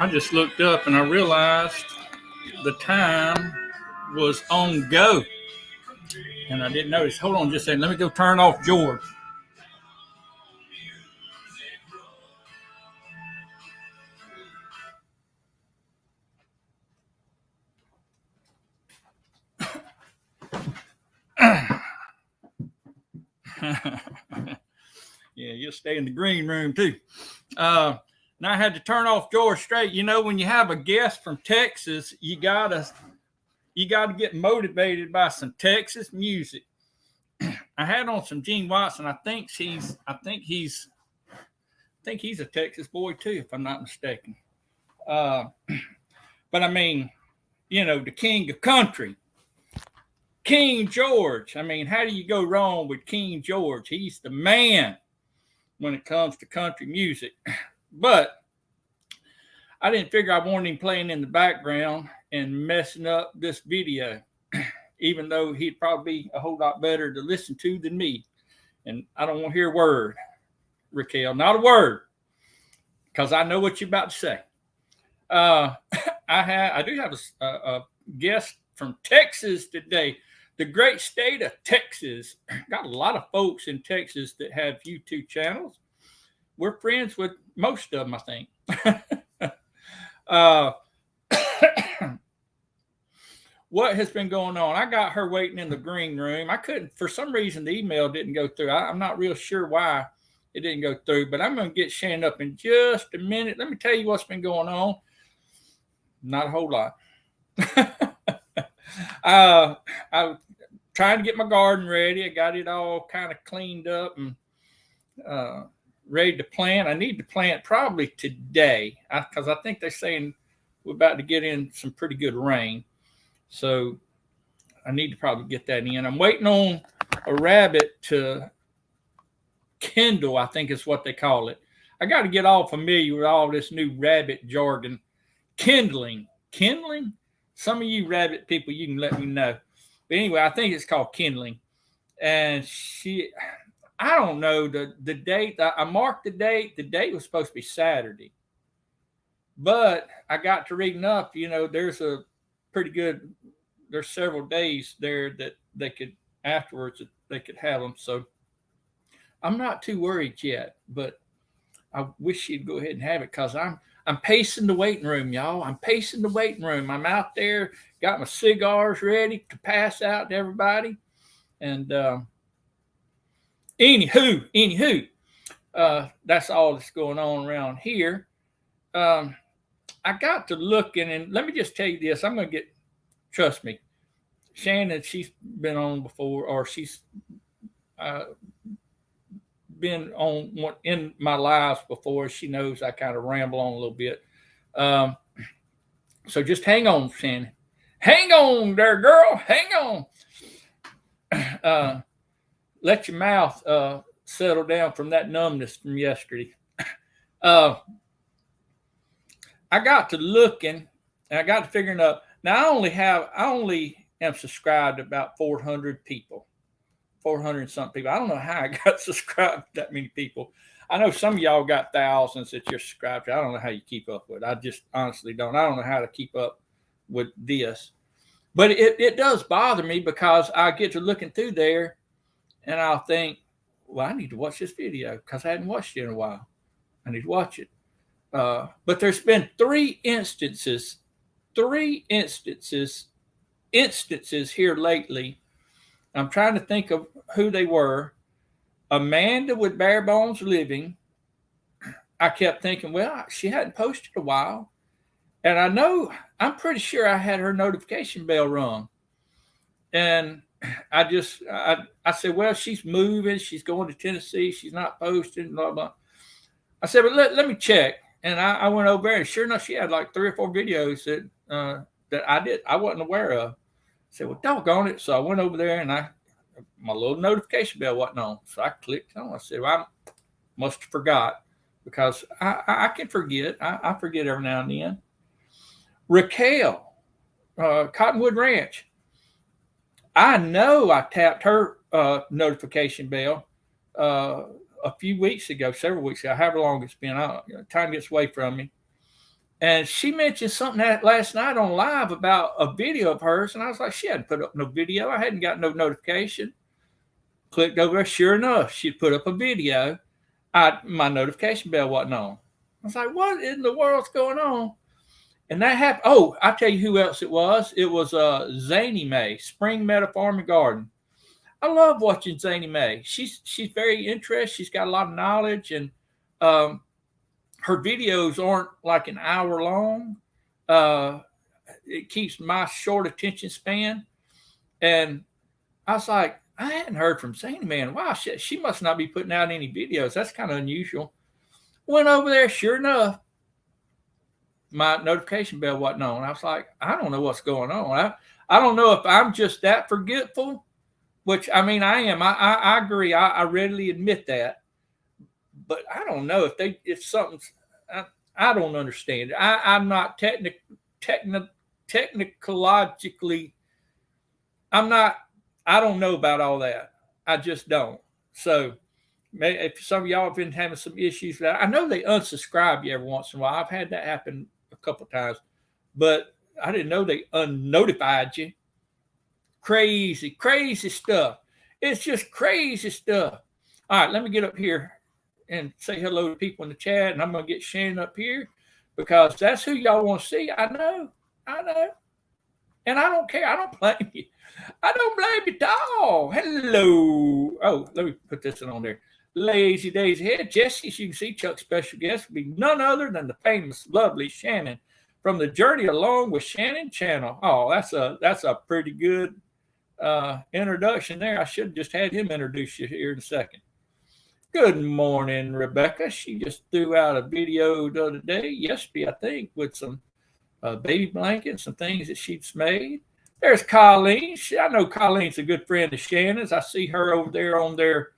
I just looked up and I realized the time was on go. And I didn't notice. Hold on just a second. Let me go turn off George. Yeah, you'll stay in the green room too. And I had to turn off George straight. You know, when you have a guest from Texas, you gotta get motivated by some Texas music. I had on some Gene Watson. I think he's a Texas boy too, if I'm not mistaken. But I mean, you know, the king of country, King George. I mean, how do you go wrong with King George? He's the man when it comes to country music. But I didn't figure I wanted him playing in the background and messing up this video, even though he'd probably be a whole lot better to listen to than me. And I don't want to hear a word, Raquel, not a word, because I know what you're about to say. I do have a guest from Texas today, the great state of Texas. Got a lot of folks in Texas that have YouTube channels. We're friends with most of them, I think. What has been going on? I got her waiting in the green room. I couldn't, for some reason, the email didn't go through. I'm not real sure why it didn't go through, but I'm going to get Shannon up in just a minute. Let me tell you what's been going on. Not a whole lot. I was trying to get my garden ready. I got it all kind of cleaned up and ready to plant. I need to plant probably today because I think they're saying we're about to get in some pretty good rain. So I need to probably get that in. I'm waiting on a rabbit to kindle, I think is what they call it. I got to get all familiar with all this new rabbit jargon. Kindling? Some of you rabbit people, you can let me know. But anyway, I think it's called kindling. And I don't know the date. I marked the date. The date was supposed to be Saturday. But I got to reading up, you know, there's several days there that they could afterwards that they could have them. So I'm not too worried yet, but I wish she'd go ahead and have it because I'm pacing the waiting room, y'all. I'm pacing the waiting room. I'm out there, got my cigars ready to pass out to everybody. And anywho, that's all that's going on around here. I got to looking, and let me just tell you this. I'm going to trust me, Shannon, she's been on before, or she's been on one in my lives before. She knows I kind of ramble on a little bit. So just hang on, Shannon. Hang on there, girl. Hang on. Let your mouth settle down from that numbness from yesterday. I got to looking, and I got to figuring out. Now I only am subscribed to about 400 people, 400 something people. I don't know how I got subscribed to that many people. I know some of y'all got thousands that you're subscribed to. I don't know how you keep up with it. I just honestly don't. I don't know how to keep up with this. But it does bother me because I get to looking through there and I'll think, well, I need to watch this video because I hadn't watched it in a while. I need to watch it. But there's been three instances here lately. I'm trying to think of who they were. Amanda with Bare Bones Living. I kept thinking, well, she hadn't posted a while. And I'm pretty sure I had her notification bell rung. And I said, well, she's moving. She's going to Tennessee. She's not posting, blah, blah. I said, but let me check. And I went over there, and sure enough, she had like 3 or 4 videos that I wasn't aware of. I said, well, doggone it. So I went over there, and my little notification bell wasn't on. So I clicked on. I said, well, I must have forgot because I can forget. I forget every now and then. Raquel, Cottonwood Ranch. I know I tapped her notification bell a few weeks ago, several weeks ago, however long it's been. Time gets away from me. And she mentioned something that last night on live about a video of hers, and I was like, she hadn't put up no video. I hadn't got no notification. Clicked over there. Sure enough, she'd put up a video. My notification bell wasn't on. I was like, what in the world's going on? And that happened. Oh, I'll tell you who else it was. It was Zany Mae, Spring Meadow Farm and Garden. I love watching Zany Mae. She's very interesting. She's got a lot of knowledge, and her videos aren't like an hour long. It keeps my short attention span. And I was like, I hadn't heard from Zany Mae. Wow, she must not be putting out any videos. That's kind of unusual. Went over there, sure enough, my notification bell wasn't on. I was like, I don't know what's going on. I don't know if I'm just that forgetful, which, I mean, I am. I agree. I readily admit that. But I don't know if something's, I don't understand it. I'm not technologically, I don't know about all that. I just don't. So if some of y'all have been having some issues with that, I know they unsubscribe you every once in a while. I've had that happen a couple of times, but I didn't know they unnotified you. Crazy stuff. It's just crazy stuff. All right, let me get up here and say hello to people in the chat, and I'm going to get Shannon up here because that's who y'all want to see. I know. And I don't care. I don't blame you. I don't blame you at all. Hello. Oh, let me put this one on there. Lazy days ahead. Jesse, as you can see, Chuck's special guest will be none other than the famous, lovely Shannon from the Journey Along with Shannon channel. Oh, that's a pretty good introduction there. I should have just had him introduce you here in a second. Good morning, Rebecca. She just threw out a video the other day, yesterday, I think, with some baby blankets and things that she's made. There's Colleen. I know Colleen's a good friend of Shannon's. I see her over there on their,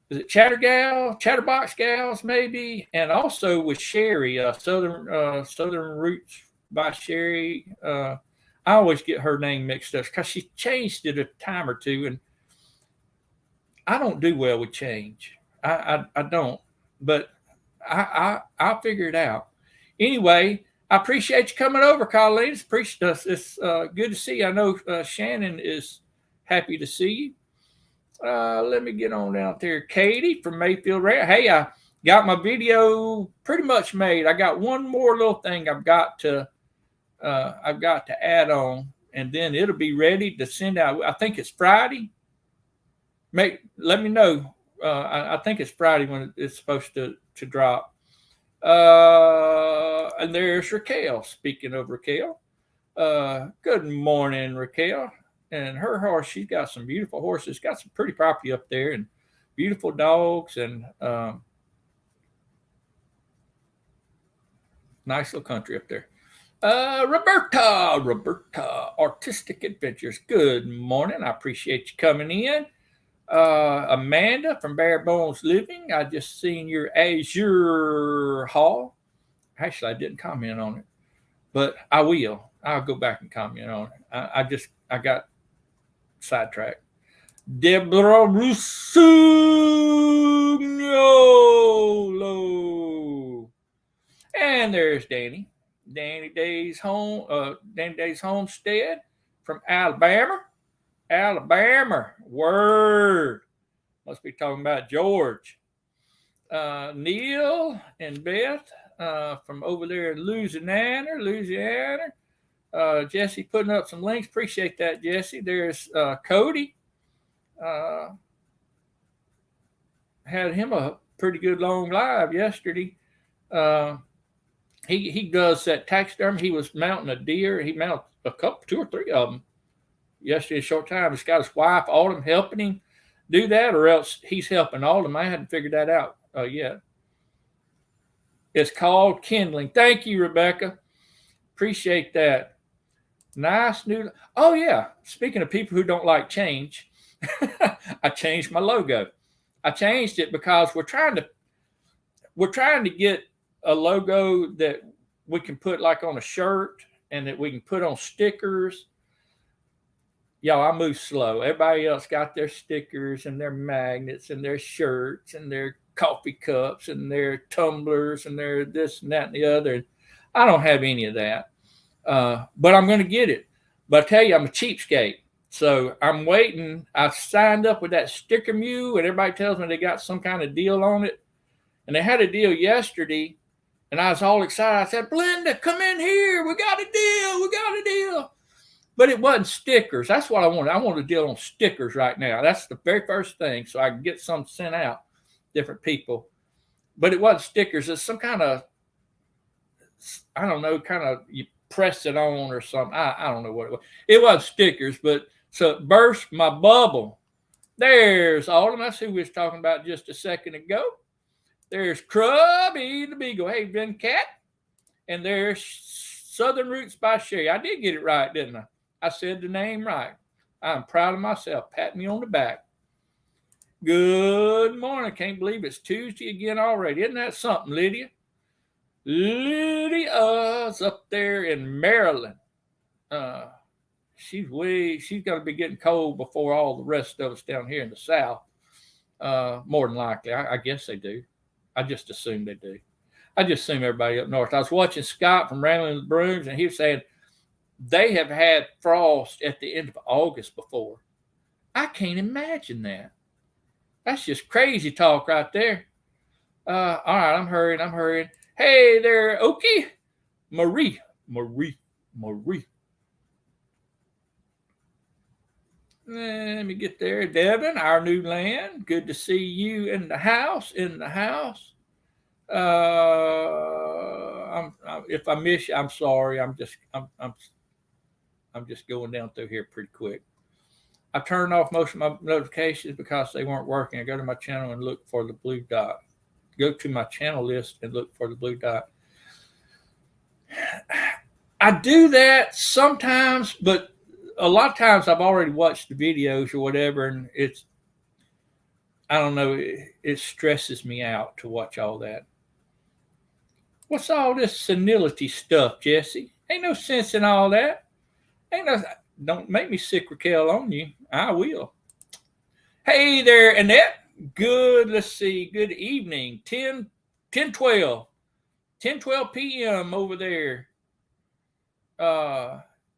is it Chatterbox Gals, maybe? And also with Sherry, Southern Roots by Sherry. I always get her name mixed up because she changed it a time or two, and I don't do well with change. I don't, but I'll figure it out. Anyway, I appreciate you coming over, Colleen. It's good to see you. I know Shannon is happy to see you. Let me get on down there. Katie from Mayfield. Hey, I got my video pretty much made. I got one more little thing I've got to add on, and then it'll be ready to send out. I think it's Friday. Let me know. I think it's Friday when it's supposed to drop. And there's Raquel. Speaking of Raquel, good morning, Raquel. And her horse, she's got some beautiful horses. Got some pretty property up there and beautiful dogs and nice little country up there. Roberta, Artistic Adventures. Good morning. I appreciate you coming in. Amanda from Bare Bones Living. I just seen your Azure haul. Actually, I didn't comment on it, but I will. I'll go back and comment on it. I got sidetracked. Deborah Rusugnolo. And there's Danny. Danny Day's Homestead from Alabama. Word. Must be talking about George. Neil and Beth from over there in Louisiana. Jesse putting up some links. Appreciate that, Jesse. There's Cody. Had him a pretty good long live yesterday. He does that taxidermy. He was mounting a deer. He mounted two or three of them yesterday, a short time. He's got his wife, all of them helping him do that, or else he's helping all of them. I hadn't figured that out yet. It's called kindling. Thank you, Rebecca. Appreciate that. Nice new. Oh, yeah. Speaking of people who don't like change, I changed my logo. I changed it because we're trying to get a logo that we can put like on a shirt and that we can put on stickers. Y'all, I move slow. Everybody else got their stickers and their magnets and their shirts and their coffee cups and their tumblers and their this and that and the other. I don't have any of that, but I'm going to get it. But I tell you, I'm a cheapskate. So I'm waiting. I've signed up with that Sticker Mule, and everybody tells me they got some kind of deal on it. And they had a deal yesterday, and I was all excited. I said, Belinda, come in here. We got a deal. We got a deal. But it wasn't stickers. That's what I wanted. I want a deal on stickers right now. That's the very first thing, so I can get some sent out, different people. But it wasn't stickers. It's some kind of, I don't know, kind of you press it on or something. I don't know what it was. It wasn't stickers, but so it burst my bubble. There's Autumn. That's who we was talking about just a second ago. There's Krubby the Beagle. Hey, Ben Cat. And there's Southern Roots by Sherry. I did get it right, didn't I? I said the name right. I'm proud of myself. Pat me on the back. Good morning. Can't believe it's Tuesday again already. Isn't that something, Lydia? Lydia's up there in Maryland. She's going to be getting cold before all the rest of us down here in the South. More than likely. I guess they do. I just assume they do. I just assume everybody up north. I was watching Scott from Rambling with the Brooms, and he was saying they have had frost at the end of August before. I can't imagine that. That's just crazy talk right there. All right, I'm hurrying. Hey there, Okie. Marie. Let me get there. Devin, our new land. Good to see you in the house. If I miss you, I'm sorry. I'm just going down through here pretty quick. I turned off most of my notifications because they weren't working. I go to my channel and look for the blue dot. Go to my channel list and look for the blue dot. I do that sometimes, but a lot of times I've already watched the videos or whatever, and I don't know, it stresses me out to watch all that. What's all this senility stuff, Jesse? Ain't no sense in all that. Don't make me sick Raquel on you. I will. Hey there, Annette. Good, let's see, good evening. 10:12 p.m. over there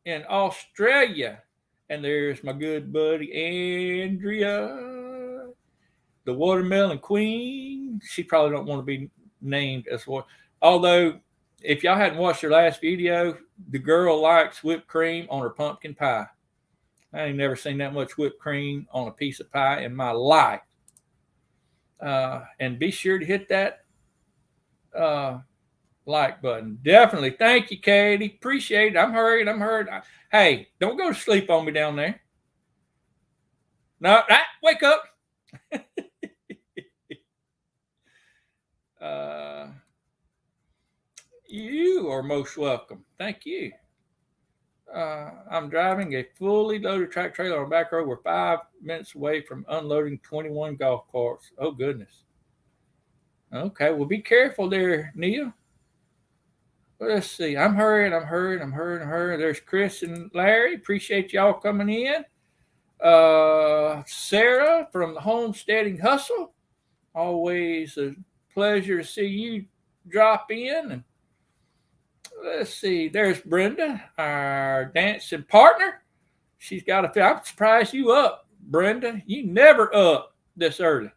in Australia. And there's my good buddy Andrea, the watermelon queen. She probably don't want to be named as what. Although, if y'all hadn't watched her last video, the girl likes whipped cream on her pumpkin pie. I ain't never seen that much whipped cream on a piece of pie in my life. And be sure to hit that like button. Definitely. Thank you, Katie. Appreciate it. I'm hurried. Hey, don't go to sleep on me down there. No, wake up. You are most welcome. Thank you. I'm driving a fully loaded track trailer on a back road. We're 5 minutes away from unloading 21 golf carts. Oh, goodness. Okay, well, be careful there, Neil. Let's see. I'm hurrying. There's Chris and Larry. Appreciate y'all coming in. Sarah from the Homesteading Hustle. Always a pleasure to see you drop in. And let's see. There's Brenda, our dancing partner. She's got I'm surprised you up, Brenda. You never up this early.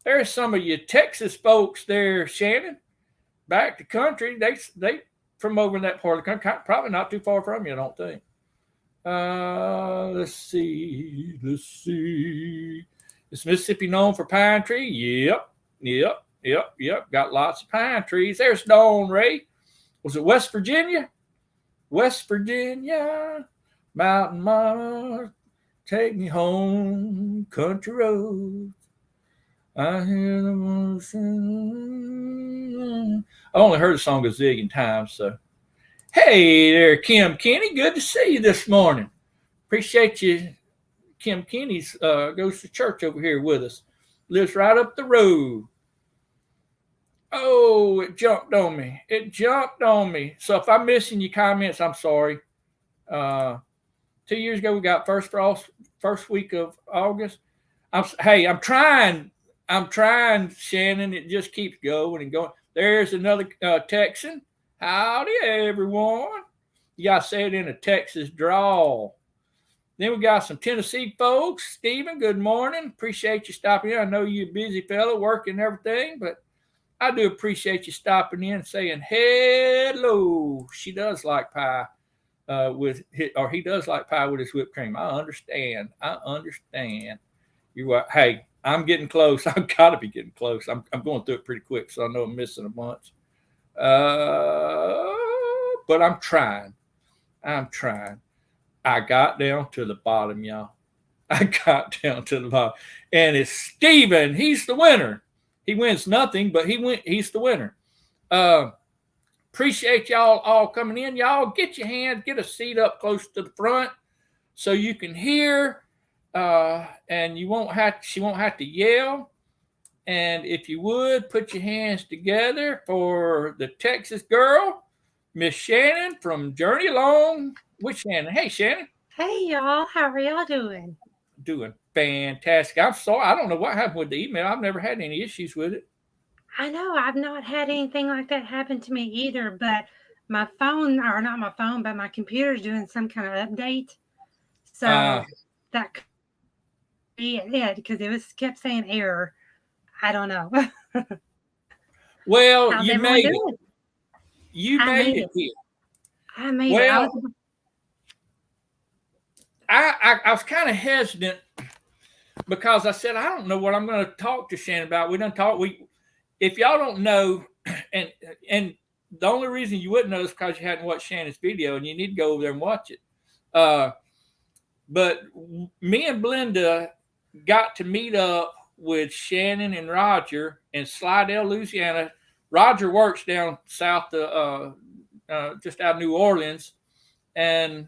There's some of you Texas folks there, Shannon. Back to country. They from over in that part of the country. Probably not too far from you, I don't think. Let's see. Is Mississippi known for pine tree? Yep. Got lots of pine trees. There's Dawn Ray. Was it West Virginia? Mountain Mama, take me home, country roads. I hear the motion. I only heard the song a zillion times, so. Hey there, Kim Kenny. Good to see you this morning. Appreciate you. Kim Kenny's goes to church over here with us. Lives right up the road. Oh, it jumped on me. So if I'm missing your comments, I'm sorry. 2 years ago we got first frost first week of August. I'm trying. I'm trying, Shannon. It just keeps going and going. There's another Texan. Howdy, everyone. You got to say it in a Texas drawl. Then we got some Tennessee folks. Stephen, good morning. Appreciate you stopping in. I know you're a busy fellow working and everything, but I do appreciate you stopping in and saying hello. She does like pie he does like pie with his whipped cream. I understand. You're right. Hey, I'm getting close. I've got to be getting close. I'm going through it pretty quick, so I know I'm missing a bunch. But I'm trying. I got down to the bottom, y'all. I got down to the bottom. And it's Steven. He's the winner. He wins nothing, but he's the winner. Appreciate y'all all coming in. Y'all get your hands, get a seat up close to the front so you can hear. And she won't have to yell. And if you would, put your hands together for the Texas girl, Miss Shannon from Journey Along with Shannon. Hey, Shannon. Hey, y'all. How are y'all doing? Doing fantastic. I'm sorry. I don't know what happened with the email. I've never had any issues with it. I know I've not had anything like that happen to me either, but my phone, or not my phone, but my computer's doing some kind of update. So that could be it because it kept saying error. I don't know. Well, How's you everyone made doing? it. You made it here. I made Well, it. I was kind of hesitant because I said I don't know what I'm going to talk to Shannon about. We done talk. If y'all don't know, and the only reason you wouldn't know is because you hadn't watched Shannon's video, and you need to go over there and watch it. But me and Belinda got to meet up with Shannon and Roger in Slidell, Louisiana. Roger works down south of just out of New Orleans, and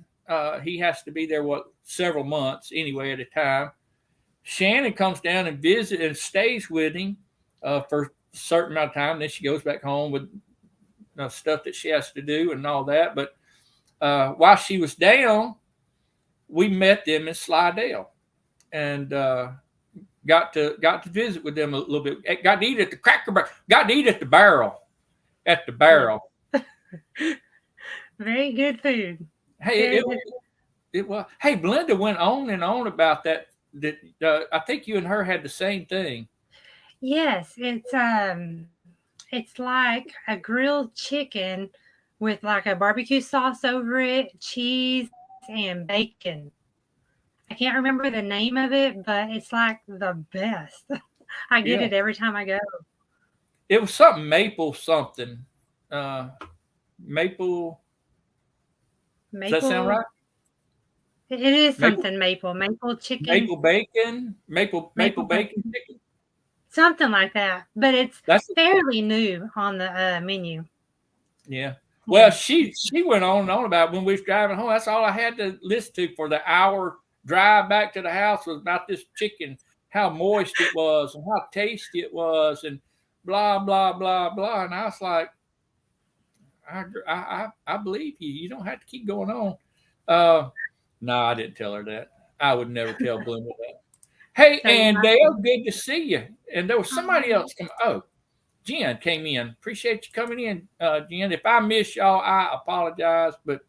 he has to be there several months anyway at a time. Shannon comes down and visits and stays with him for a certain amount of time. Then she goes back home with stuff that she has to do and all that. But while she was down, we met them in Slidell and got to visit with them a little bit. Got to eat at the Cracker Barrel. Got to eat at the Barrel. At the Barrel. Very good food. Hey, it was. Hey, Belinda went on and on about that. I think you and her had the same thing. Yes, it's like a grilled chicken with like a barbecue sauce over it, cheese and bacon. I can't remember the name of it, but it's like the best. I get it every time I go. It was something maple something. Maple. Does that sound right? It is something maple chicken. Maple bacon. Maple bacon chicken. Something like that. But it's fairly new on the menu. Yeah. Well, she went on and on about when we was driving home. That's all I had to listen to for the hour drive back to the house was about this chicken, how moist it was and how tasty it was and blah, blah, blah, blah. And I was like, I believe you. You don't have to keep going on. No, I didn't tell her that. I would never tell Belinda that. Hey, and Dale, good to see you. And there was somebody else come. Oh, Jen came in. Appreciate you coming in, Jen. If I miss y'all, I apologize. But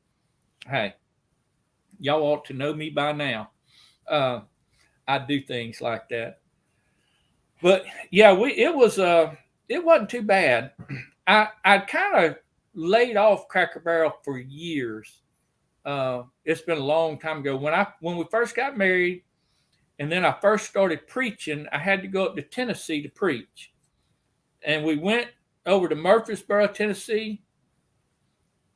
hey, y'all ought to know me by now. I do things like that. But yeah, it wasn't too bad. I kind of laid off Cracker Barrel for years. It's been a long time ago. When we first got married, and then I first started preaching, I had to go up to Tennessee to preach. And we went over to Murfreesboro, Tennessee,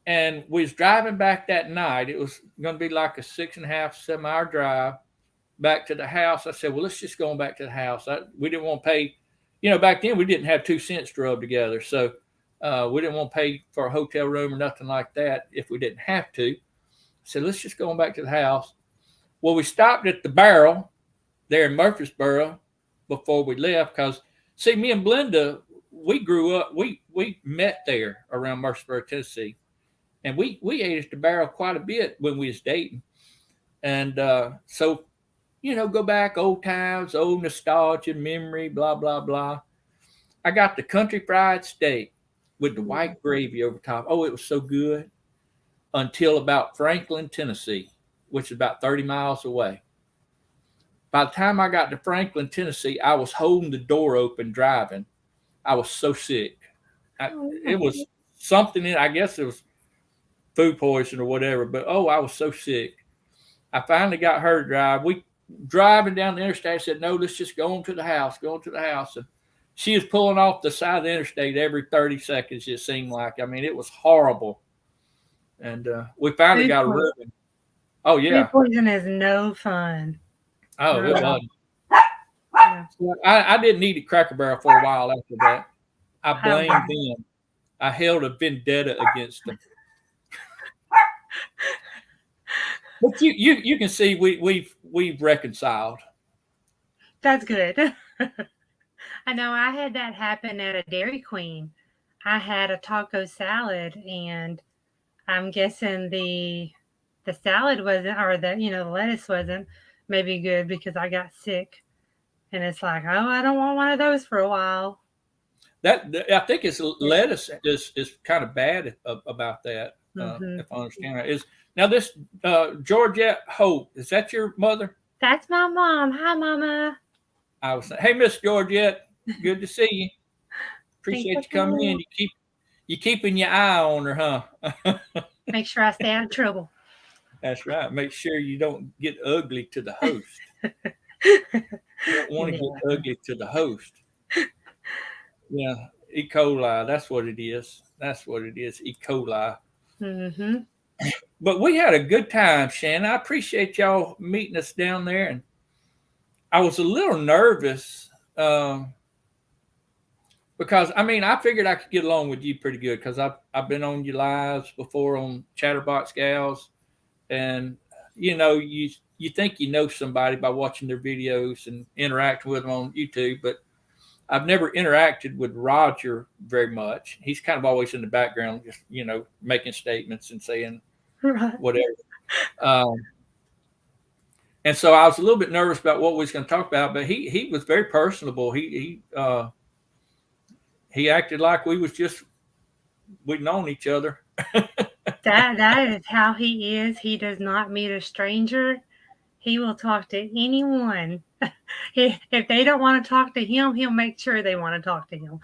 and we was driving back that night. It was going to be like a 6.5, 7-hour drive back to the house. I said, well, let's just go on back to the house. We didn't want to pay, back then we didn't have 2 cents to rub together. So we didn't want to pay for a hotel room or nothing like that if we didn't have to. I said, let's just go on back to the house. Well, we stopped at the Barrel there in Murfreesboro before we left because, see, me and Belinda, we grew up, we met there around Murfreesboro, Tennessee. And we ate at the Barrel quite a bit when we was dating. And so, go back, old times, old nostalgia, memory, blah, blah, blah. I got the country fried steak with the white gravy over top. Oh, it was so good until about Franklin, Tennessee, which is about 30 miles away. By the time I got to Franklin, Tennessee, I was holding the door open driving. I was so sick. It was something I guess it was food poisoning or whatever, but oh, I was so sick. I finally got her to drive. We driving down the interstate. I said, no, let's just go on to the house, And she was pulling off the side of the interstate every 30 seconds, it seemed like. I mean, it was horrible. And we finally got a room. Oh, yeah. Food poison is no fun. Oh, it wasn't. Yeah. So I didn't eat at Cracker Barrel for a while after that. I blamed them. I held a vendetta against them. But you can see we've reconciled. That's good. I know I had that happen at a Dairy Queen. I had a taco salad, and I'm guessing the salad wasn't, or the lettuce wasn't maybe good because I got sick. And it's like, oh, I don't want one of those for a while. That I think it's lettuce is kind of bad about that. If I understand right, now this Georgette Holte, is that your mother? That's my mom. Hi, Mama. I was saying, hey, Miss Georgette, good to see you. Appreciate you coming in. You keeping your eye on her, huh? Make sure I stay out of trouble. That's right. Make sure you don't get ugly to the host. You don't want to get ugly to the host. Yeah, E. coli. That's what it is. E. coli. Mm-hmm. But we had a good time, Shannon. I appreciate y'all meeting us down there. And I was a little nervous because, I figured I could get along with you pretty good because I've been on your lives before on Chatterbox Gals. And, you think you know somebody by watching their videos and interacting with them on YouTube, but I've never interacted with Roger very much. He's kind of always in the background, just, making statements and saying whatever. And so I was a little bit nervous about what we was going to talk about, but he was very personable. He acted like we'd known each other. That is how he is. He does not meet a stranger. He will talk to anyone. If they don't want to talk to him, he'll make sure they want to talk to him.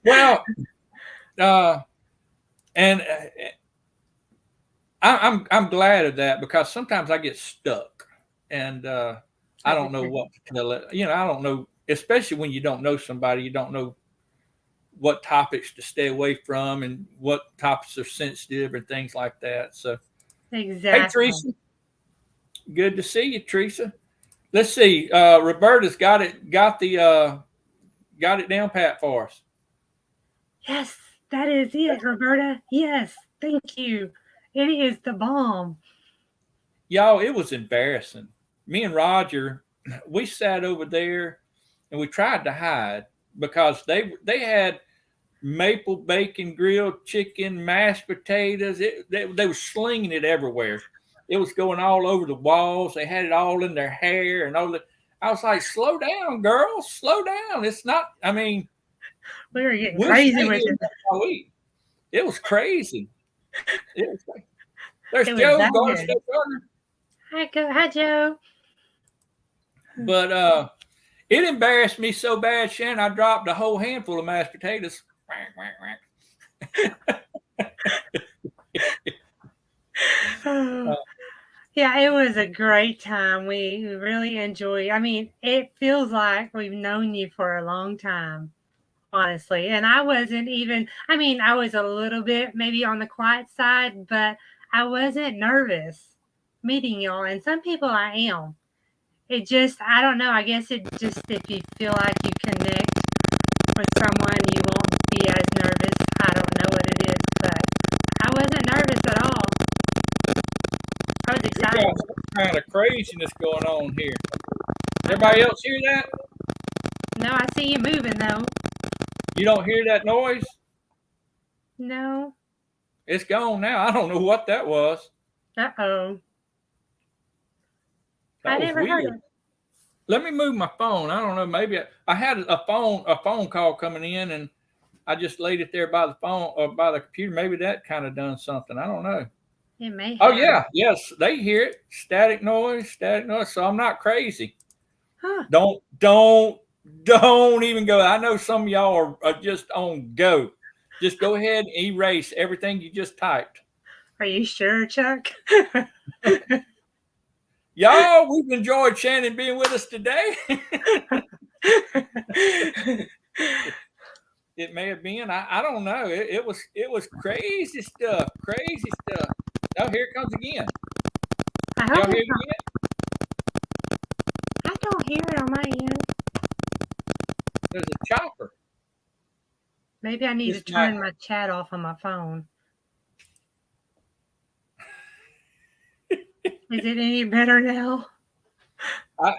Well, and I'm glad of that because sometimes I get stuck and I don't know what to tell it. I don't know, especially when you don't know somebody, you don't know what topics to stay away from and what topics are sensitive and things like that. So, exactly. Hey, Teresa. Good to see you, Teresa. Let's see. Roberta's got it down pat for us. Yes, that is it, Roberta. Yes, thank you. It is the bomb. Y'all, it was embarrassing. Me and Roger, we sat over there and we tried to hide because they had maple bacon, grilled chicken, mashed potatoes. They were slinging it everywhere. It was going all over the walls. They had it all in their hair and all that. I was like, slow down, girls, slow down. It's not, we were getting crazy with it. It was crazy. There's Joe. Hi, Joe. But it embarrassed me so bad, Shannon, I dropped a whole handful of mashed potatoes. Yeah, it was a great time. We really enjoyed. It feels like we've known you for a long time, honestly. And I wasn't even, I was a little bit maybe on the quiet side, but I wasn't nervous meeting y'all. And some people I am. It just, I don't know. I guess it just, if you feel like you connect with someone, you won't be as nervous. I don't know what it is, but I wasn't nervous at all. I was excited. We got some kind of craziness going on here. Everybody else hear that? No, I see you moving though. You don't hear that noise? No. It's gone now. I don't know what that was. Uh-oh. That I was never heard weird. it. Let me move my phone. I don't know. Maybe I had a phone call coming in, and I just laid it there by the phone or by the computer. Maybe that kind of done something. I don't know. It may Oh have. yeah, yes, they hear it. Static noise, static noise. So I'm not crazy. Huh. Don't even go. I know some of y'all are just on go. Just go ahead and erase everything you just typed. Are you sure, Chuck? Y'all, we've enjoyed Shannon being with us today. It may have been. I don't know. It was crazy stuff. Crazy stuff. Oh, here it comes again. I hope Y'all hear it's it not. again? I don't hear it on my end. There's a chopper. Maybe I need This to might- turn my chat off on my phone. Is it any better now?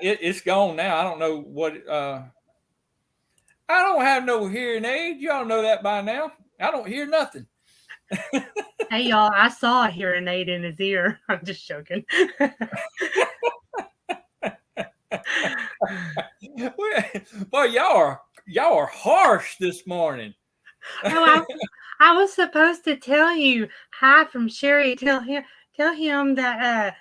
It's gone now. I don't know what. I don't have no hearing aid. Y'all know that by now. I don't hear nothing. Hey, y'all, I saw a hearing aid in his ear. I'm just joking. Boy, y'all are harsh this morning. Oh, I was supposed to tell you hi from Sherry. Tell him that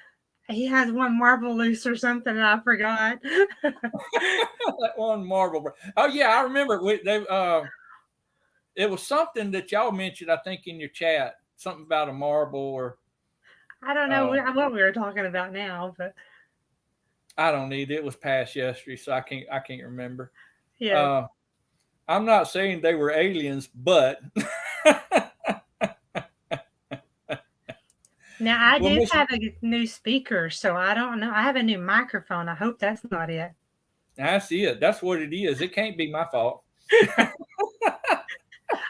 he has one marble loose or something, and I forgot. That one marble. Oh yeah, I remember. It was something that y'all mentioned. I think in your chat, something about a marble or. I don't know what we were talking about now, but I don't need it. It was past yesterday, so I can't remember. yeah. I'm not saying they were aliens, but Now I well, do have a new speaker, so I don't know. I have a new microphone. I hope that's not it. that's it. That's what it is. It can't be my fault.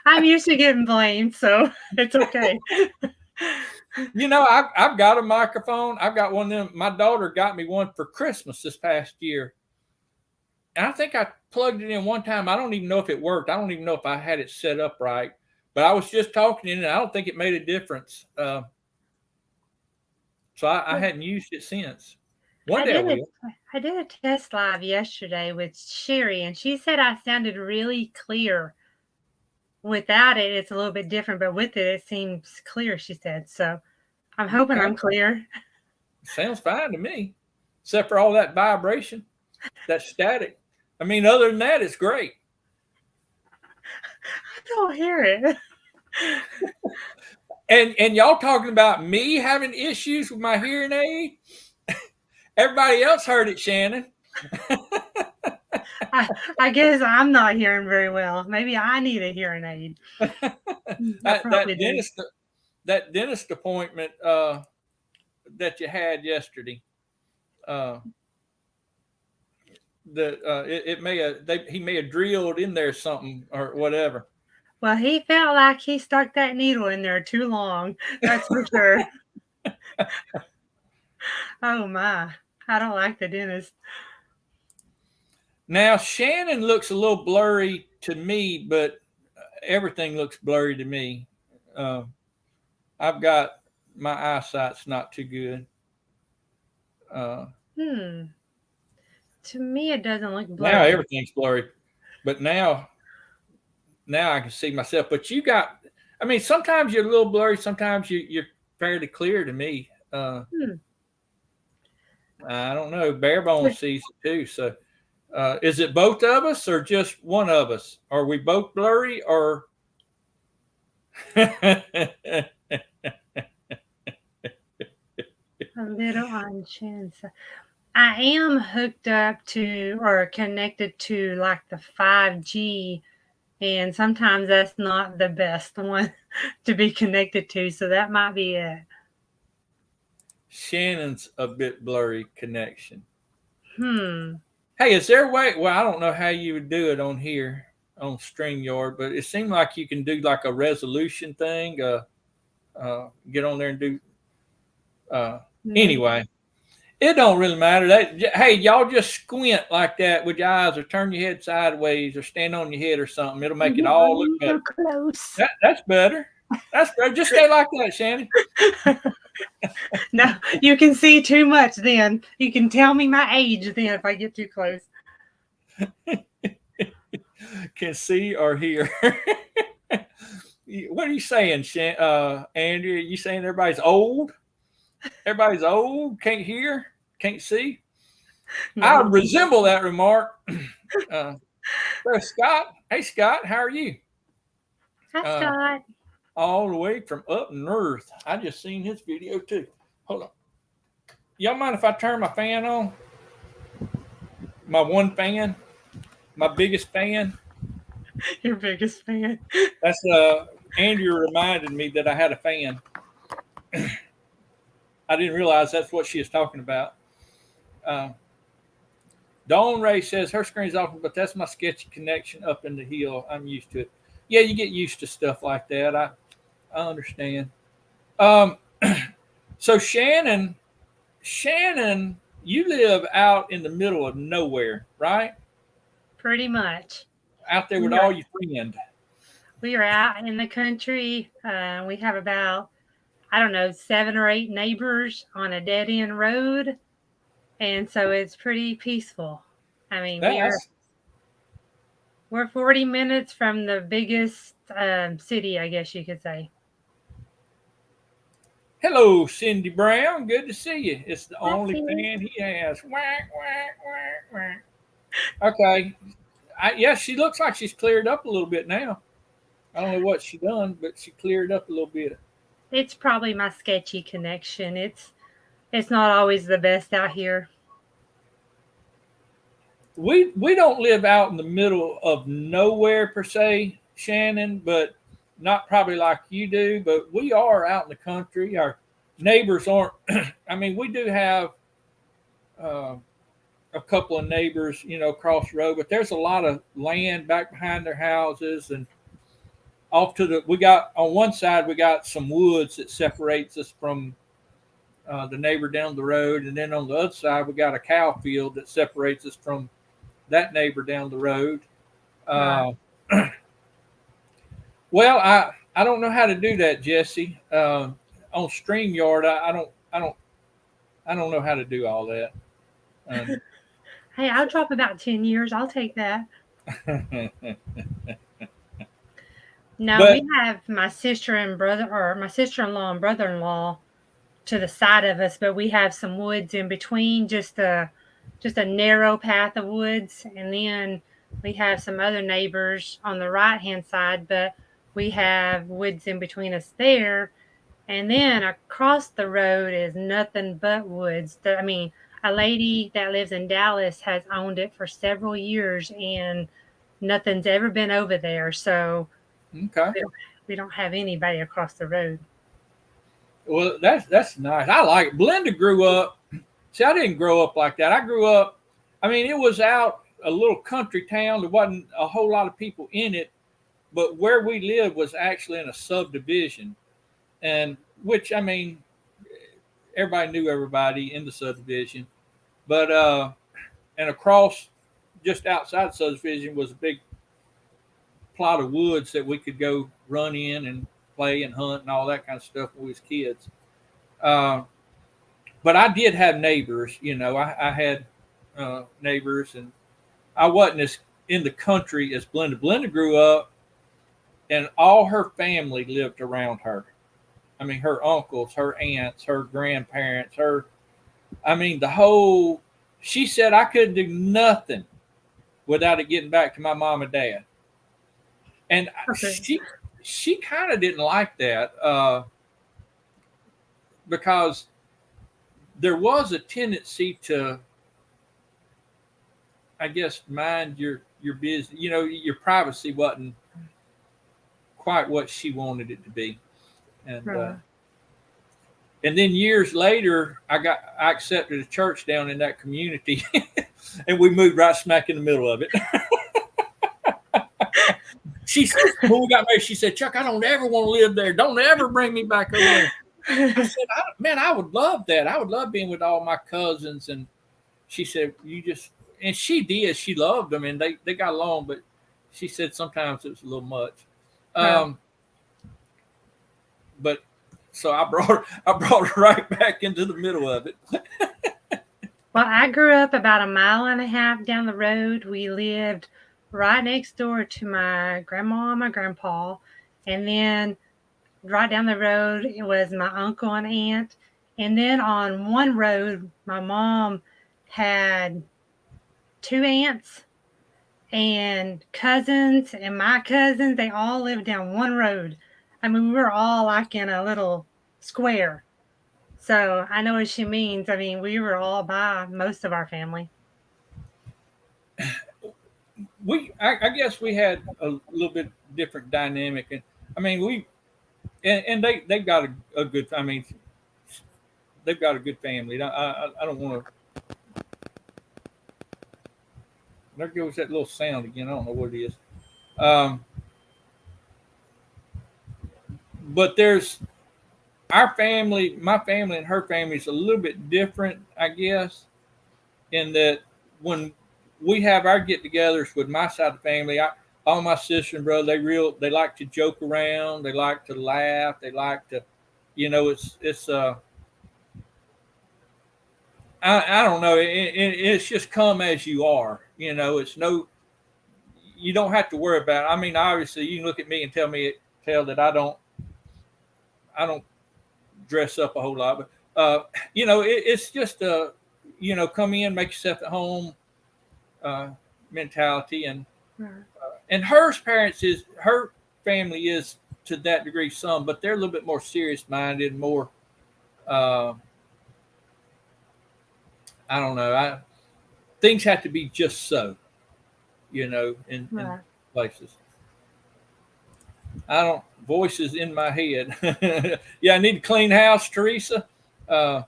I'm used to getting blamed, so it's okay. You know, I've got a microphone. I've got one of them. My daughter got me one for Christmas this past year. And I think I plugged it in one time. I don't even know if it worked. I don't even know if I had it set up right. But I was just talking in it. I don't think it made a difference. So I hadn't used it since. One day I will. I did a test live yesterday with Sherry, and she said I sounded really clear. Without it, it's a little bit different, but with it, it seems clear, she said. So I'm hoping I'm clear. Sounds fine to me, except for all that vibration, that static. I mean, other than that, it's great. I don't hear it. And y'all talking about me having issues with my hearing aid? Everybody else heard it, Shannon. I guess I'm not hearing very well. Maybe I need a hearing aid. that dentist appointment that you had yesterday. He may have drilled in there something or whatever. Well, he felt like he stuck that needle in there too long. That's for sure. Oh my, I don't like the dentist. Now Shannon looks a little blurry to me, but everything looks blurry to me. I've got my eyesight's not too good. To me, it doesn't look blurry. Now everything's blurry, but now I can see myself. But you got, I mean, sometimes you're a little blurry. Sometimes you're fairly clear to me. I don't know. Barebone sees it too. So, is it both of us or just one of us? Are we both blurry or? A little on chance. I am hooked up to or connected to like the 5G, and sometimes that's not the best one to be connected to, so that might be it. Shannon's a bit blurry connection. Hey, is there a way? Well, I don't know how you would do it on here on StreamYard, but it seemed like you can do like a resolution thing. Get on there and do. Anyway, it don't really matter. Hey, y'all just squint like that with your eyes, or turn your head sideways, or stand on your head, or something. It'll make it all look better. Close. That's better. That's better. Just stay like that, Shannon. No, you can see too much then. You can tell me my age then if I get too close. Can see or hear. What are you saying, Andrew? Are you saying everybody's old? Everybody's old, can't hear, can't see? I No. resemble that remark. There's Scott. Hey, Scott, how are you? Hi, Uh, Scott. all the way from up north. I just seen his video too. Hold on. Y'all mind if I turn my fan on? My one fan, my biggest fan. Your biggest fan. That's Andrew reminded me that I had a fan. I didn't realize that's what she was talking about. Uh, Dawn Ray says her screen's off, but that's my sketchy connection up in the hill. I'm used to it. Yeah, you get used to stuff like that. I understand. Um, so Shannon, you live out in the middle of nowhere, right? Pretty much. Out there with We are, all your friends. we are out in the country. We have about, I don't know, 7 or 8 neighbors on a dead end road. And so it's pretty peaceful. I mean, That's we're 40 minutes from the biggest city, I guess you could say. hello, Cindy Brown. Good to see you. It's the Hi, only Cindy. fan he has. Whack, whack, whack, whack. Okay. Yeah, she looks like she's cleared up a little bit now. I don't know what she done, but she cleared up a little bit. It's probably my sketchy connection. It's not always the best out here. We don't live out in the middle of nowhere per se, Shannon, but not probably like you do. But we are out in the country. Our neighbors aren't. I mean, we do have uh, a couple of neighbors, across the road, but there's a lot of land back behind their houses and off to the. We got on one side we got some woods that separates us from the neighbor down the road, and then on the other side we got a cow field that separates us from that neighbor down the road. Right. Uh, well, I don't know how to do that, Jesse. On StreamYard, I don't know how to do all that. Um, Hey, I'll drop about 10 years. I'll take that. No, but we have my sister and brother, or my sister-in-law and brother-in-law to the side of us, but we have some woods in between, just a narrow path of woods, and then we have some other neighbors on the right-hand side, but we have woods in between us there. And then across the road is nothing but woods. I mean, a lady that lives in Dallas has owned it for several years, and nothing's ever been over there. So okay. we don't have anybody across the road. Well, that's nice. I like it. Belinda grew up. See, I didn't grow up like that. I grew up. I mean, it was out a little country town. There wasn't a whole lot of people in it, but where we lived was actually in a subdivision, and which I mean, everybody knew everybody in the subdivision. But and across, just outside the subdivision, was a big plot of woods that we could go run in and play and hunt and all that kind of stuff when we was kids. Uh, but I did have neighbors. I had neighbors, and I wasn't as in the country as Belinda. Belinda grew up, and all her family lived around her. I mean, her uncles, her aunts, her grandparents, I mean, the whole. She said I couldn't do nothing without it getting back to my mom and dad, and Okay. she kind of didn't like that because there was a tendency to, I guess, mind your business. Your privacy wasn't quite what she wanted it to be, and Right. and then years later, I accepted a church down in that community, and we moved right smack in the middle of it. When we got married, she said, "Chuck, I don't ever want to live there. Don't ever bring me back over there." I said, "Man, I would love that. I would love being with all my cousins." And she said, "You just," and she did. She loved them, and they got along. But she said sometimes it was a little much. Right. But So I brought her right back into the middle of it. Well, I grew up about a mile and a half down the road. We lived right next door to my grandma and my grandpa. And then right down the road, it was my uncle and aunt. And then on one road, my mom had two aunts and cousins, and my cousins, they all lived down one road. I mean, we were all like in a little square. So I know what she means. I mean, we were all by most of our family. I guess we had a little bit different dynamic, and I mean and they've got a good. I mean, they've got a good family. I don't want to. There goes that little sound again. I don't know what it is. Um, but there's our family, my family, and her family is a little bit different, I guess, in that when we have our get-togethers with my side of the family, all my sister and brother, they like to joke around, they like to laugh, they like to, it's I don't know, it's just come as you are, it's no, you don't have to worry about it. I mean, obviously, you can look at me and tell that I don't dress up a whole lot, but it's just come in, make yourself at home mentality, and her family is to that degree some, but they're a little bit more serious minded, more I don't know, things have to be just so, in places. I don't voices in my head. Yeah, I need to clean house, Teresa. Uh,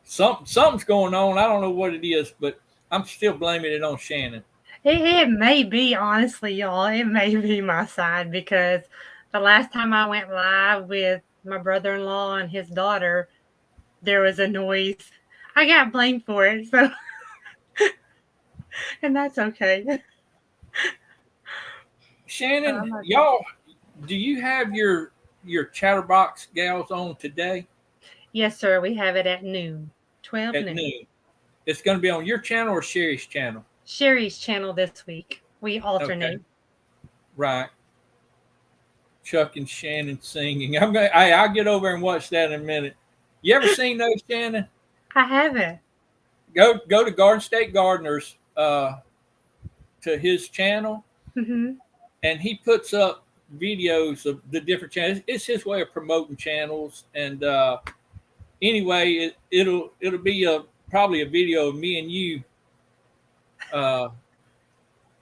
something's going on. I don't know what it is, but I'm still blaming it on Shannon. It may be, honestly, y'all, it may be my side because the last time I went live with my brother-in-law and his daughter, there was a noise. I got blamed for it, so and that's okay. Shannon, y'all, do you have your Chatterbox gals on today? Yes, sir. We have it at noon, 12 At noon. noon. It's going to be on your channel or Sherry's channel? Sherry's channel this week. We alternate. Okay. Right. Chuck and Shannon singing. I'll get over and watch that in a minute. You ever seen those, Shannon? I haven't. Go to Garden State Gardeners to his channel, and he puts up videos of the different channels. It's his way of promoting channels, and anyway, it'll be probably a video of me and you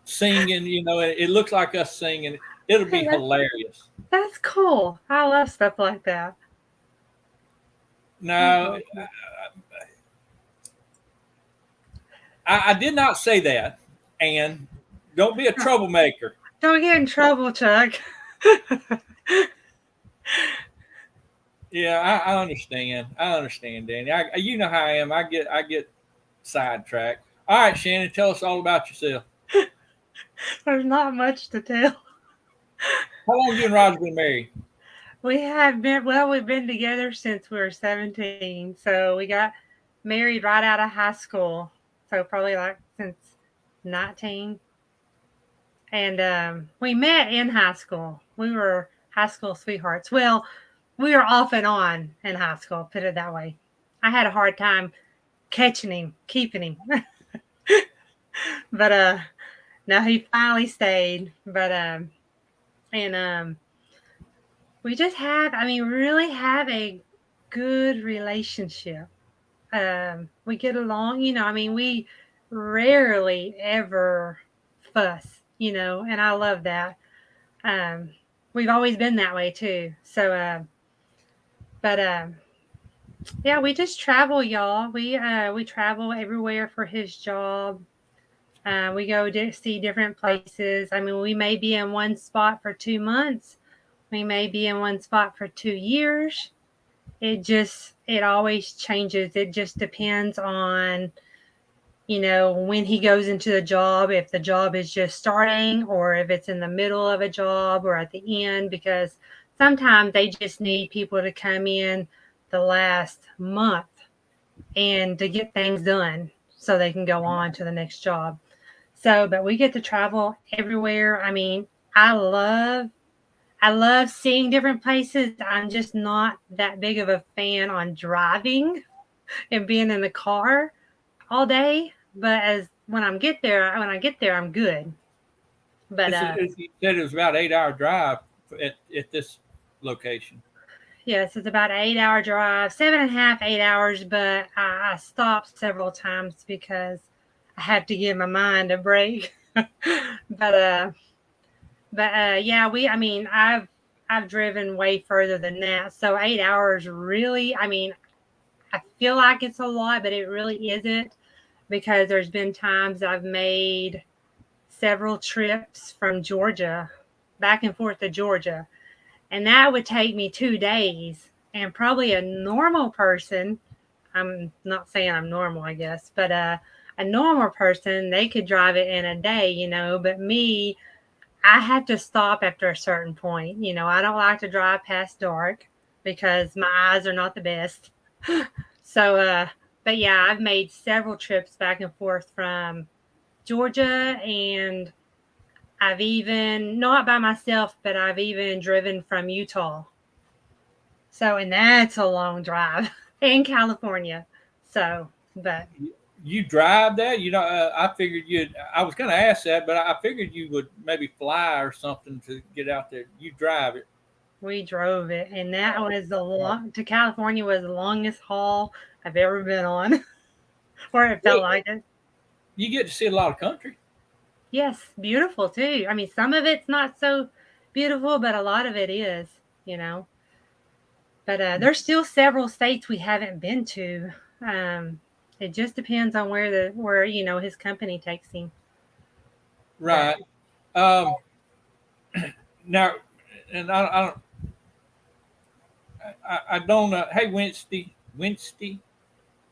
singing. It looks like us singing. It'll be hilarious. That's cool. I love stuff like that. No, I did not say that, and don't be a troublemaker. Don't get in trouble, Chuck. Yeah, I understand. I understand, Danny. You know how I am. I get sidetracked. All right, Shannon, tell us all about yourself. There's not much to tell. How long you and Roger been married? We've been together since we were 17. So we got married right out of high school. So probably like since 19. And we met in high school. We were high school sweethearts. Well, we were off and on in high school, put it that way. I had a hard time catching him, keeping him. But no, he finally stayed. But we just really have a good relationship. We get along, we rarely ever fuss, and I love that. We've always been that way too. So, yeah, we just travel, y'all. We travel everywhere for his job. We go to see different places. I mean, we may be in one spot for 2 months. We may be in one spot for 2 years. It always changes. It just depends on, when he goes into the job, if the job is just starting or if it's in the middle of a job or at the end, because sometimes they just need people to come in the last month and to get things done so they can go on to the next job. So, but we get to travel everywhere. I mean, I love I love seeing different places. I'm just not that big of a fan on driving and being in the car all day. But as when I get there, I'm good. But You said it was about 8 hour drive at this location. yes, it's about an 8 hour drive, 7.5, 8 hours. But I stopped several times because I had to give my mind a break. but yeah, I mean, I've driven way further than that. So 8 hours really, I mean, I feel like it's a lot, but it really isn't because there's been times I've made several trips from Georgia back and forth to Georgia, and that would take me 2 days. And probably a normal person, I'm not saying I'm normal, I guess, but a normal person, they could drive it in a day, but me, I have to stop after a certain point. I don't like to drive past dark because my eyes are not the best. So, but yeah, I've made several trips back and forth from Georgia, and I've even, not by myself, but I've even driven from Utah. So, and that's a long drive in California. So, but You drive that? I figured you'd. I was going to ask that, but I figured you would maybe fly or something to get out there. You drive it. we drove it, and that was to California was the longest haul I've ever been on, or it felt like it. You get to see a lot of country. Yes, beautiful too. I mean, some of it's not so beautiful, but a lot of it is. But there's still several states we haven't been to. It just depends on where his company takes him. Right. Um, now, and I don't. Hey, Wednesday.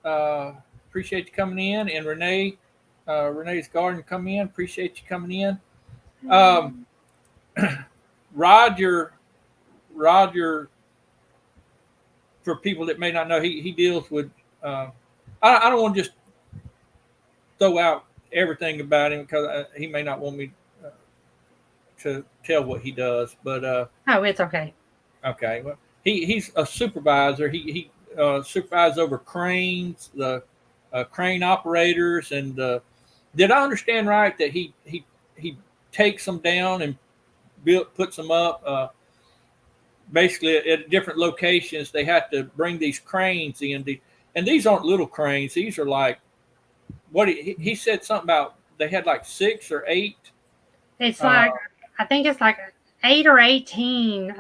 Uh, Appreciate you coming in, and Renee's Garden come in. Appreciate you coming in. Um, Roger, Roger. For people that may not know, he deals with. I don't want to just throw out everything about him because he may not want me to tell what he does. But Oh, it's okay. okay, well, he's a supervisor. He supervises over cranes, the crane operators, and did I understand right that he takes them down and puts them up? Basically, at different locations, they have to bring these cranes in. And these aren't little cranes. These are like what he said something about. They had like 6 or 8. It's like I think it's like 8 or 18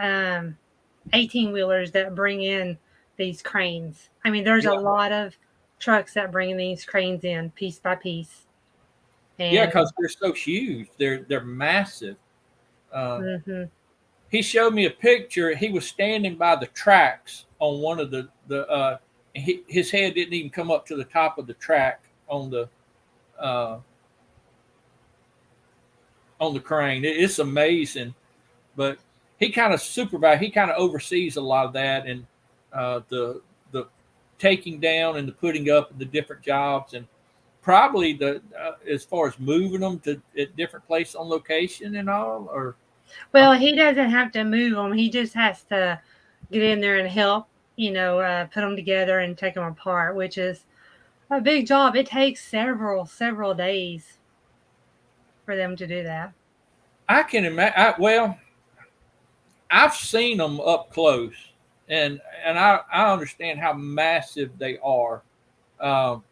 18-wheelers that bring in these cranes. I mean, there's a Yeah, lot of trucks that bring these cranes in piece by piece. yeah, And because they're so huge. They're massive. Uh, hmm he showed me a picture. He was standing by the tracks on one of his head didn't even come up to the top of the track uh, on the crane. It's amazing, but he kind of supervises. He kind of oversees a lot of that, and the taking down and the putting up of the different jobs, and probably the as far as moving them to at different places on location and all. Or well, he doesn't have to move them. He just has to get in there and help, put them together and take them apart, which is a big job. It takes several days for them to do that. I can imagine. Well, I've seen them up close, and I understand how massive they are. Um,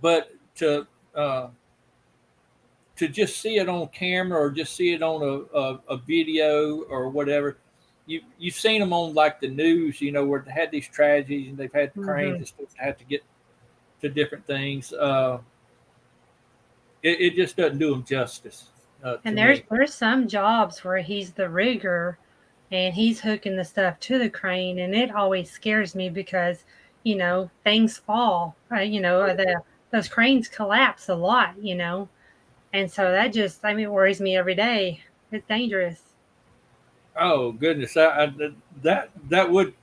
but to just see it on camera or just see it on a video or whatever, you've seen them on like the news, where they had these tragedies and they've had the cranes hmm and stuff to have to get to different things. It just doesn't do them justice to And there's me. there's some jobs where he's the rigger and he's hooking the stuff to the crane, and it always scares me because things fall. Those cranes collapse a lot. And so that just, I mean, worries me every day. It's dangerous. Oh goodness, that would,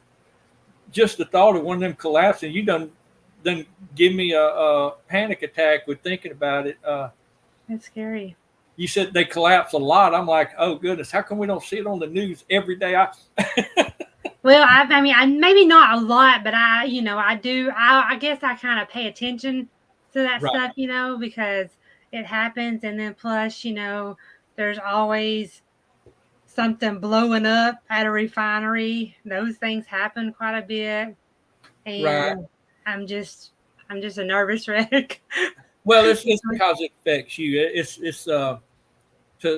just the thought of one of them collapsing. You done give me a panic attack with thinking about it. It's scary. You said they collapse a lot. I'm like, oh goodness, how come we don't see it on the news every day? Well, I mean, maybe not a lot, but I do. I guess I kind of pay attention to that Right, stuff, because it happens, and then plus, there's always something blowing up at a refinery. Those things happen quite a bit, right. and I'm just, I'm just a nervous wreck. Well, it's because it affects you. It's to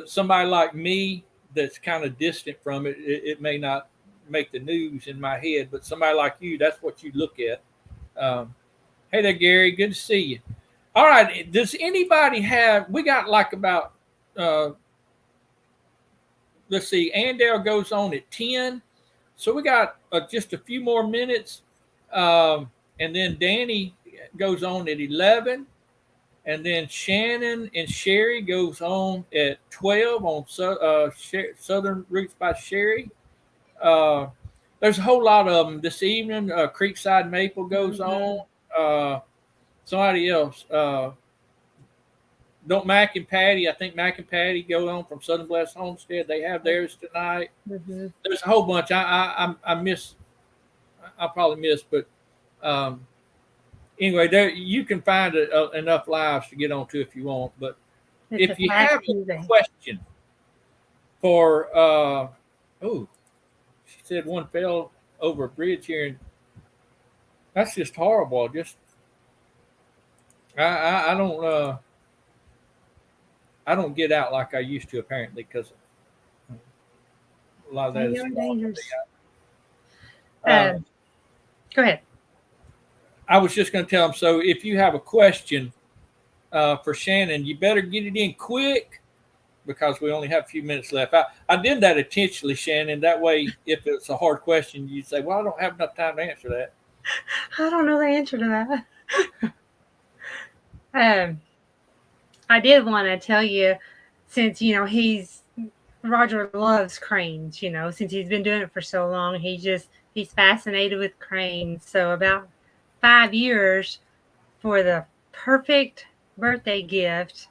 somebody like me that's kind of distant from it. It may not make the news in my head, but somebody like you, that's what you look at. Um, hey there, Gary. Good to see you. All right. Does anybody have? We got like about. Uh, let's see. Andale goes on at 10, so we got just a few more minutes, and then Danny goes on at 11. And then Shannon and Sherry goes on at 12 on Southern Roots by Sherry. Uh, there's a whole lot of them this evening. Creekside Maple goes Mhm. on. Somebody else. Don't Mac and Patty. I think Mac and Patty go on from Southern Blessed Homestead. They have theirs tonight. Mhm. There's a whole bunch. I miss. I probably miss, but um, anyway, there you can find enough lives to get onto if you want. But It's a if you fast have a Tuesday. question for oh, she said one fell over a bridge here, and that's just horrible. Just I don't I don't get out like I used to apparently because a lot of that They is are fog. dangerous. Uh, Go ahead. I was just going to tell them. So if you have a question for Shannon, you better get it in quick because we only have a few minutes left. I did that intentionally, Shannon. That way, if it's a hard question, you say, "Well, I don't have enough time to answer that." I don't know the answer to that. I did want to tell you, since Roger loves cranes. Since he's been doing it for so long, he's fascinated with cranes. So about 5 years for the perfect birthday gift,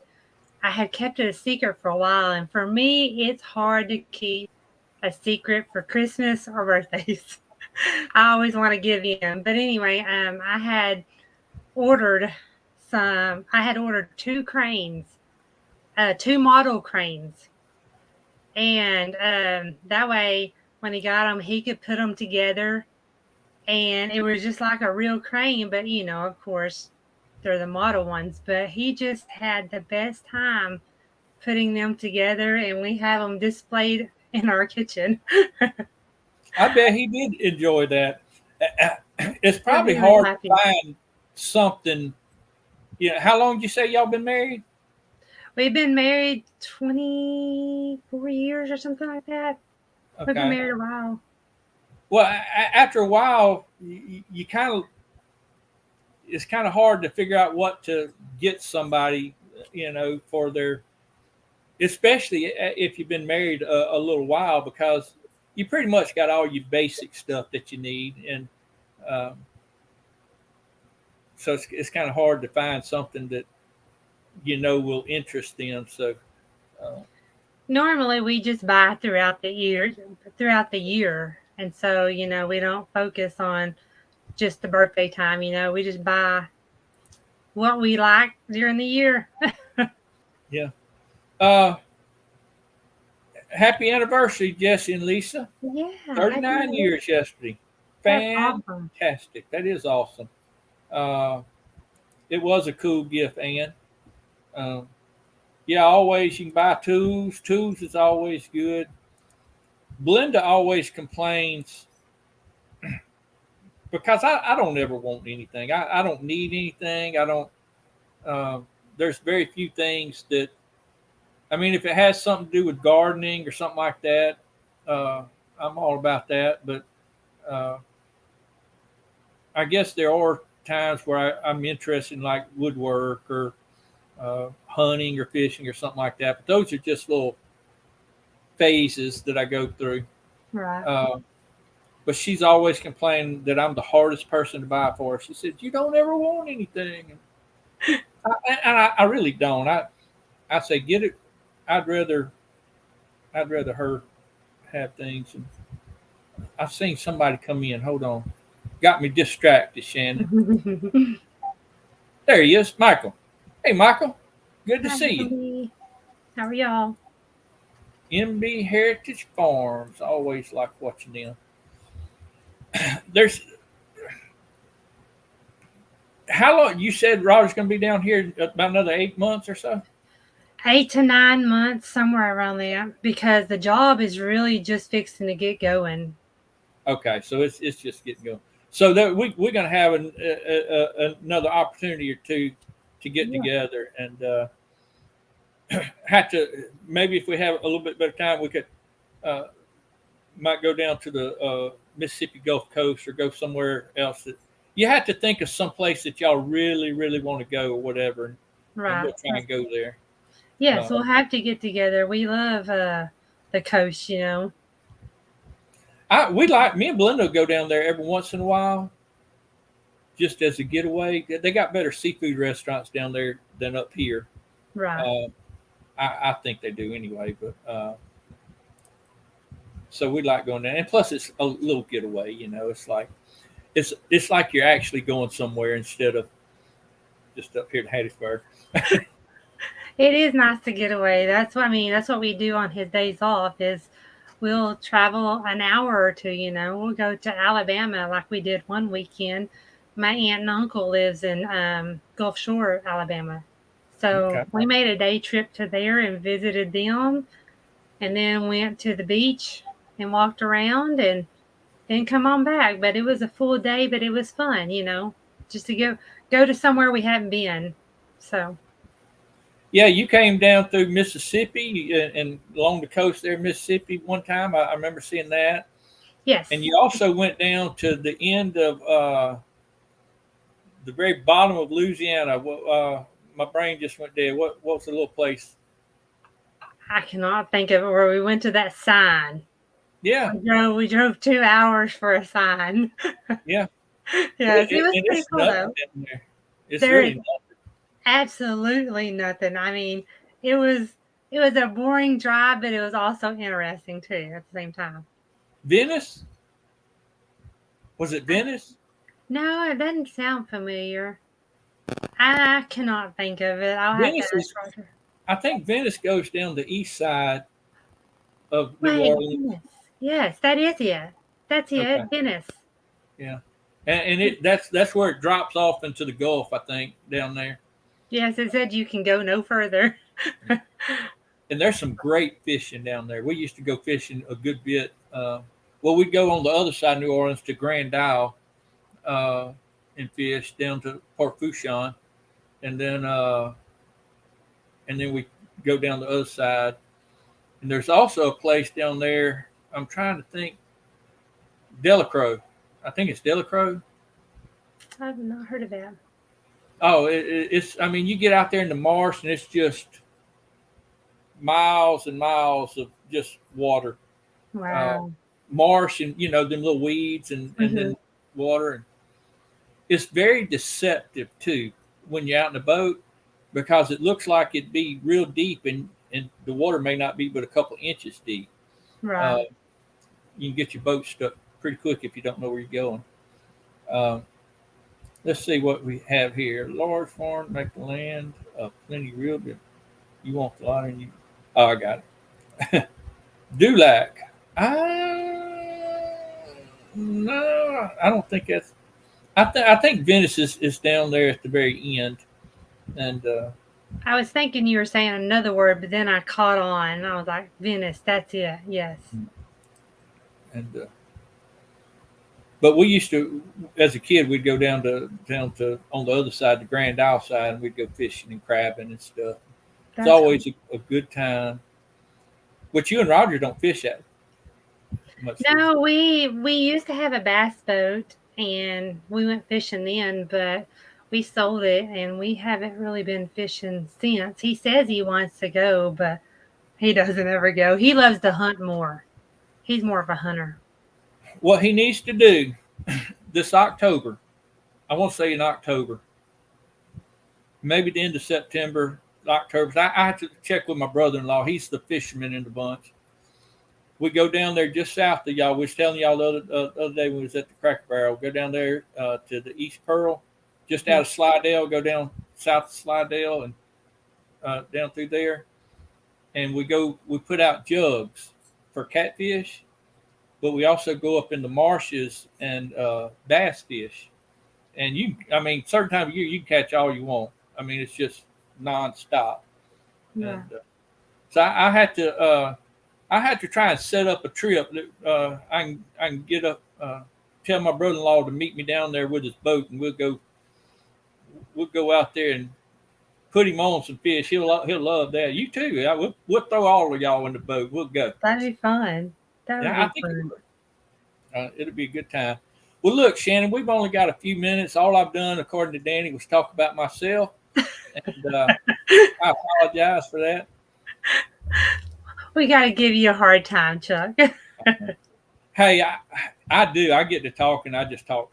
I had kept it a secret for a while, and for me, it's hard to keep a secret for Christmas or birthdays. I always want to give him, but anyway, ordered I had ordered two cranes, two model cranes, and that way when he got them, he could put them together, and it was just like a real crane. But of course, they're the model ones. But he just had the best time putting them together, and we have them displayed in our kitchen. I bet he did enjoy that. It's That probably made me hard to happy. find something. How long did you say y'all been married? We've been married 24 years or something like that. We've been Okay. married a while. Well, after a while, you kind of it's kind of hard to figure out what to get somebody, for their, especially if you've been married a little while, because you pretty much got all your basic stuff that you need, and um, so it's kind of hard to find something that will interest them. So, uh, Normally, we just buy throughout the year, and so we don't focus on just the birthday time. We just buy what we like during the year. yeah. Uh, Happy anniversary, Jesse and Lisa. Yeah, happy 39 anniversary. years yesterday. That's awesome. Fantastic. That is awesome. Uh, it was a cool gift, Ann. Um, yeah, always you can buy tools. Tools is always good. Belinda always complains because I don't ever want anything. I don't need anything. I don't. There's very few things that. I mean, if it has something to do with gardening or something like that, uh, I'm all about that. But uh, I guess there are times where I'm interested in like woodwork or hunting or fishing or something like that. But those are just little phases that I go through. Right. But she's always complaining that I'm the hardest person to buy for. She said, "You don't ever want anything," and I really don't. I say get it. I'd rather her have things. And I've seen somebody come in. Hold on, got me distracted, Shannon. There he is, Michael. Hey, Michael. Good to Hi, see you. Emily. How are y'all? MB Heritage Farms. Always like watching them. There's how long you said Roger's going to be down here about another 8 months or so? 8 to 9 months, somewhere around there, because the job is really just fixing to get going. Okay, so it's just getting going. So that we're going to have another opportunity or two to get Yeah. together and have to maybe if we have a little bit better time we could uh, might go down to the Mississippi Gulf Coast or go somewhere else that you have to think of some place that y'all really want to go or whatever, and Right. we'll try and go there. Yes, Uh, we'll have to get together. We love the coast, you know. we like me and Belinda go down there every once in a while, just as a getaway. They got better seafood restaurants down there than up here. Right. Uh, I think they do anyway, but so we like going down, and plus it's a little getaway. You know, it's like you're actually going somewhere instead of just up here in Hattiesburg. It is nice to get away. That's what I mean. That's what we do on his days off is we'll travel an hour or two, you know. We'll go to Alabama like we did one weekend. My aunt and uncle lives in Gulf Shore, Alabama. So Okay. we made a day trip to there and visited them and then went to the beach and walked around and then come on back. But it was a full day, but it was fun, you know, just to go to somewhere we hadn't been. So Yeah, you came down through Mississippi and along the coast there, Mississippi, one time. I remember seeing that. And yes. you also went down to the end of the very bottom of Louisiana. My brain just went dead. What's the little place? I cannot think of it where we went to that sign. Yeah, We drove 2 hours for a sign. yeah. Yes, it was And pretty it's cool nothing though. down there. It's There is really nothing. absolutely nothing. I mean, it was it was a boring drive, but it was also interesting too at the same time. Venice? Was it I, Venice? no, it doesn't sound familiar. I cannot think of it. I'll have to Venice ask is, Roger. I think Venice goes down the east side of New Wait, Orleans. Venice. Yes, that is it. That's Okay. it, Venice. Yeah. And that's where it drops off into the Gulf, I think, down there. Yes, it said you can go no further. And there's some great fishing down there. We used to go fishing a good bit. Well, we'd go on the other side of New Orleans to Grand Isle uh, and fish down to Port Fouchon, and then we go down the other side. And there's also a place down there. I'm trying to think. Delacroix. I think it's Delacroix. I've not heard of that. Oh, it's. I mean, you get out there in the marsh, and it's just miles and miles of just water, uh, Wow. marsh, and them little weeds, and Hmm. then water. And it's very deceptive too when you're out in the boat because it looks like it'd be real deep, and the water may not be but a couple inches deep. Uh, Right. you can get your boat stuck pretty quick if you don't know where you're going. Um, let's see what we have here. Large farm, make the land, plenty real good. You want the lot, and you. Oh, I got it. Dulac. No, I don't think that's. I think Venice is down there at the very end, and I was thinking you were saying another word, but then I caught on. I was like, Venice, that's it. Yes. and but we used to, as a kid, we'd go down to on the other side, the Grand Isle side, and we'd go fishing and crabbing and stuff. It's That's cool. always a good time. Which you and Roger don't fish at much these. No, we used to have a bass boat and we went fishing then, but we sold it and we haven't really been fishing since. He says he wants to go, but he doesn't ever go. He loves to hunt more. He's more of a hunter. What he needs to do this October, I won't say in October, maybe the end of September, October. I have to check with my brother-in-law. He's the fisherman in the bunch. We go down there just south of y'all. We was telling y'all the other day when we was at the Cracker Barrel. Go down there to the East Pearl, just out of Slidell. Go down south of Slidell and down through there. And we put out jugs for catfish, but we also go up in the marshes and bass fish. And certain time of year you can catch all you want. I mean, it's just nonstop. Yeah. And so I had to try and set up a trip that I can get up. Tell my brother-in-law to meet me down there with his boat, and we'll go out there and put him on some fish. He'll love that. You too. We'll throw all of y'all in the boat. We'll go. That'd be fun. I think it'll be a good time. Well, look, Shannon, we've only got a few minutes. All I've done, according to Danny, was talk about myself, and I apologize for that. We got to give you a hard time, Chuck. Hey, I do. I get to talking. I just talk.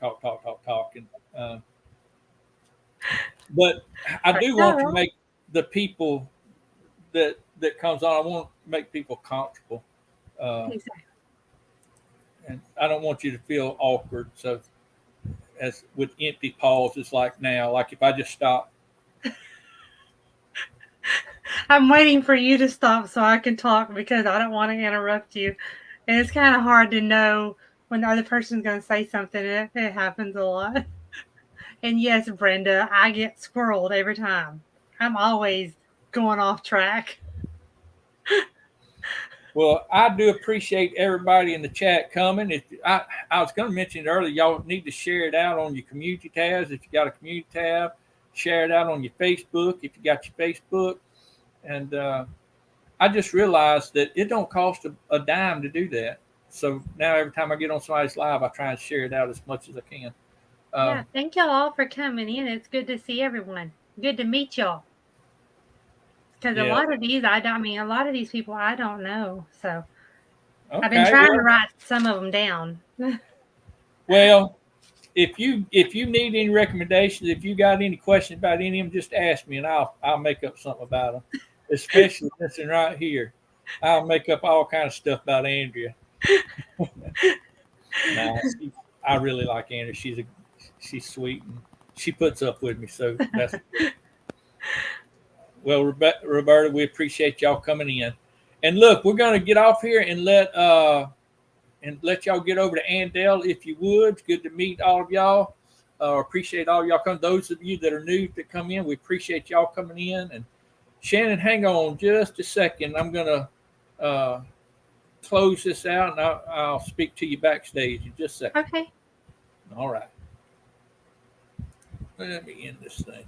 But I do want to make the people that comes on, I want to make people comfortable. Exactly. And I don't want you to feel awkward. So as with empty pauses like now, like if I just stop. I'm waiting for you to stop so I can talk because I don't want to interrupt you. And it's kind of hard to know when the other person's going to say something. It happens a lot. And yes, Brenda, I get squirreled every time. I'm always going off track. Well, I do appreciate everybody in the chat coming. I was going to mention it earlier, y'all need to share it out on your community tabs. If you got a community tab, share it out on your Facebook if you got your Facebook. And I just realized that it don't cost a dime to do that. So now every time I get on somebody's live, I try and share it out as much as I can. Yeah, thank y'all all for coming in. It's good to see everyone. Good to meet y'all. Because a lot of these people I don't know. So okay, I've been trying to write some of them down. Well, if you need any recommendations, if you got any questions about any of them, just ask me and I'll make up something about them. Especially this one right here. I'll make up all kind of stuff about Andrea. I really like Andrea. She's sweet and she puts up with me. So that's good. Well, Roberta, we appreciate y'all coming in. And look, we're going to get off here and let y'all get over to Andell if you would. It's good to meet all of y'all. Appreciate all y'all coming. Those of you that are new to come in, we appreciate y'all coming in. And Shannon, hang on just a second. I'm going to close this out, and I'll speak to you backstage in just a second. Okay. All right. Let me end this thing.